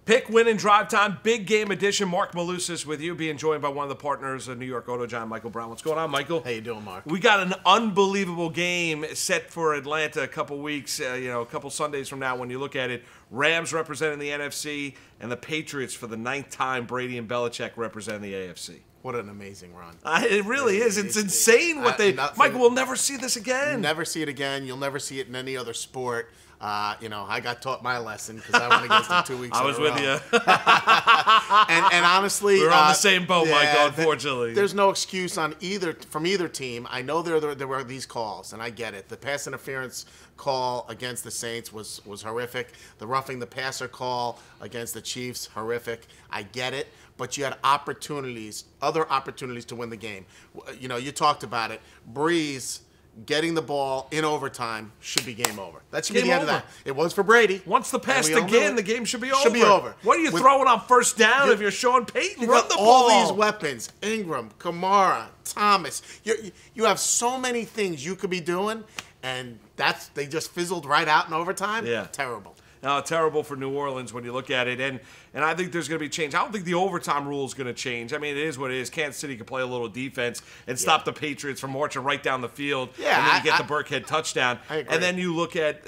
Pick, win, and drive time. Big game edition. Marc Malusis with you, being joined by one of the partners of New York Auto Giant, Michael Brown. What's going on, Michael? How you doing, Mark? We got an unbelievable game set for Atlanta a couple weeks, a couple Sundays from now. When you look at it, Rams representing the NFC, and the Patriots for the 9th time. Brady and Belichick representing the AFC. What an amazing run. It really is. It's insane what they... Michael, we'll never see this again. You'll never see it again. You'll never see it in any other sport. I got taught my lesson because I went against them 2 weeks ago. I was with you. and honestly... We're on the same boat, Michael, unfortunately. There's no excuse from either team. I know there were these calls, and I get it. The pass interference call against the Saints was horrific. The roughing the passer call against the Chiefs, horrific. I get it. But you had other opportunities to win the game. You talked about it. Breeze getting the ball in overtime should be game over. That should be the end of that. It was for Brady. Once the pass again, the game should be over. Should be over. What are you throwing on first down if you're Sean Payton? Run the ball. All these weapons, Ingram, Kamara, Thomas. You have so many things you could be doing, and they just fizzled right out in overtime. Yeah. Terrible. No, terrible for New Orleans when you look at it. And I think there's going to be change. I don't think the overtime rule is going to change. I mean, it is what it is. Kansas City can play a little defense and stop the Patriots from marching right down the field. Yeah, and then you get the Burkhead touchdown. I agree. And then you look at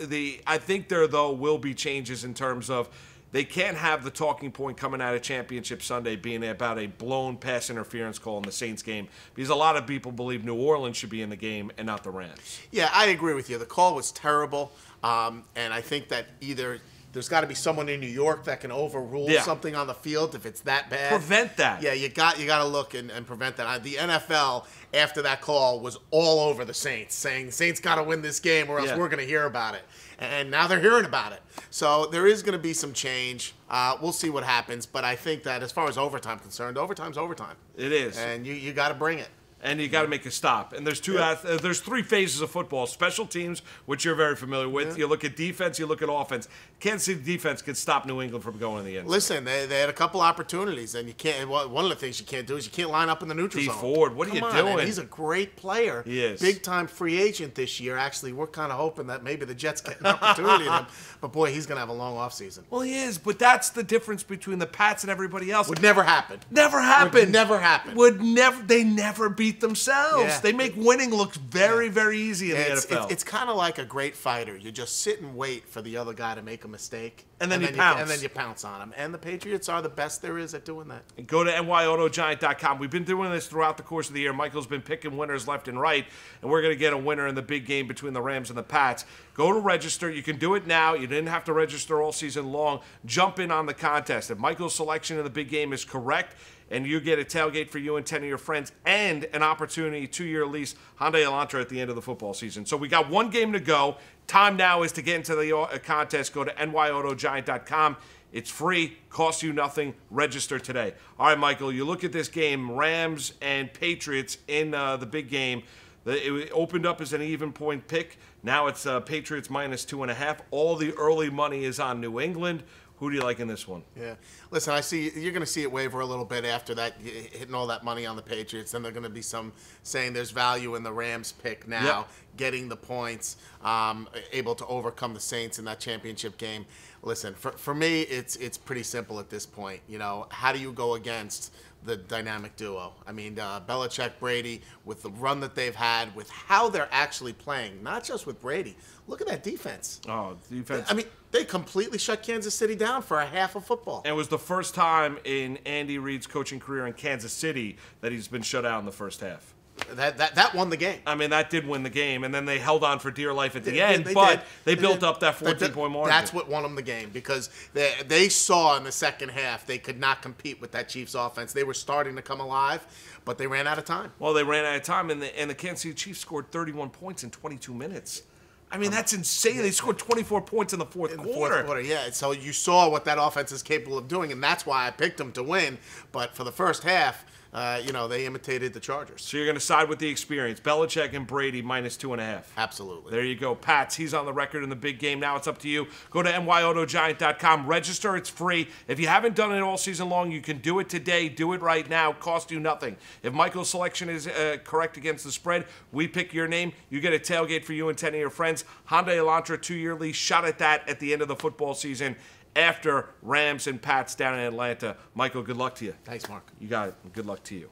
I think there, though, will be changes in terms of they can't have the talking point coming out of Championship Sunday being about a blown pass interference call in the Saints game, because a lot of people believe New Orleans should be in the game and not the Rams. Yeah, I agree with you. The call was terrible, and I think that either there's got to be someone in New York that can overrule something on the field if it's that bad. Prevent that. Yeah, you got to look and prevent that. The NFL, after that call, was all over the Saints, saying the Saints got to win this game or else we're going to hear about it. And now they're hearing about it. So there is going to be some change. We'll see what happens. But I think that as far as overtime concerned, overtime's overtime. It is. And you got to bring it. And you got to make a stop. And there's there's 3 phases of football: special teams, which you're very familiar with. You look at defense, you look at offense. Kansas City defense can stop New England from going in the end zone. Listen, they had a couple opportunities, and you can't. One of the things you can't do is you can't line up in the neutral zone. Ford, what are you doing? Man, he's a great player. He is. Big time free agent this year. Actually, we're kind of hoping that maybe the Jets get an opportunity in him. But boy, he's going to have a long offseason. Well, he is. But that's the difference between the Pats and everybody else. Would never happen. Never happen. Would never happen. Would never. They never beat themselves. Yeah. They make winning look very, very easy in the NFL. It's kind of like a great fighter. You just sit and wait for the other guy to make a mistake. And then you pounce. And then you pounce on him. And the Patriots are the best there is at doing that. And go to nyautogiant.com. We've been doing this throughout the course of the year. Michael's been picking winners left and right. And we're going to get a winner in the big game between the Rams and the Pats. Go to register. You can do it now. You didn't have to register all season long. Jump in on the contest. If Michael's selection of the big game is correct, and you get a tailgate for you and 10 of your friends and an opportunity, 2-year lease, Hyundai Elantra at the end of the football season. So we got one game to go. Time now is to get into the contest. Go to nyautogiant.com. It's free, costs you nothing. Register today. All right, Michael, you look at this game, Rams and Patriots in the big game. It opened up as an even point pick. Now it's Patriots minus 2.5. All the early money is on New England. Who do you like in this one? Yeah. Listen, I see you're going to see it waver a little bit after that, hitting all that money on the Patriots. Then they're going to be some saying there's value in the Rams pick now, getting the points, able to overcome the Saints in that championship game. Listen, for me, it's pretty simple at this point. How do you go against the dynamic duo? I mean, Belichick, Brady, with the run that they've had, with how they're actually playing, not just with Brady. Look at that defense. Oh, defense. I mean, they completely shut Kansas City down for a half of football. And it was the first time in Andy Reid's coaching career in Kansas City that he's been shut out in the first half. That won the game. I mean, that did win the game, and then they held on for dear life at the end, but they built up that 14-point margin. That's what won them the game, because they saw in the second half they could not compete with that Chiefs offense. They were starting to come alive, but they ran out of time. Well, they ran out of time, and the Kansas City Chiefs scored 31 points in 22 minutes. I mean, that's insane. They scored 24 points in the fourth quarter. Yeah. So you saw what that offense is capable of doing, and that's why I picked them to win. But for the first half, they imitated the Chargers. So you're going to side with the experience. Belichick and Brady -2.5. Absolutely. There you go. Pats, he's on the record in the big game. Now it's up to you. Go to nyautogiant.com. Register. It's free. If you haven't done it all season long, you can do it today. Do it right now. Cost you nothing. If Michael's selection is correct against the spread, we pick your name. You get a tailgate for you and 10 of your friends. Hyundai Elantra 2-year lease. Shot at that at the end of the football season after Rams and Pats down in Atlanta. Michael, good luck to you. Thanks, Mark. You got it. Good luck to you.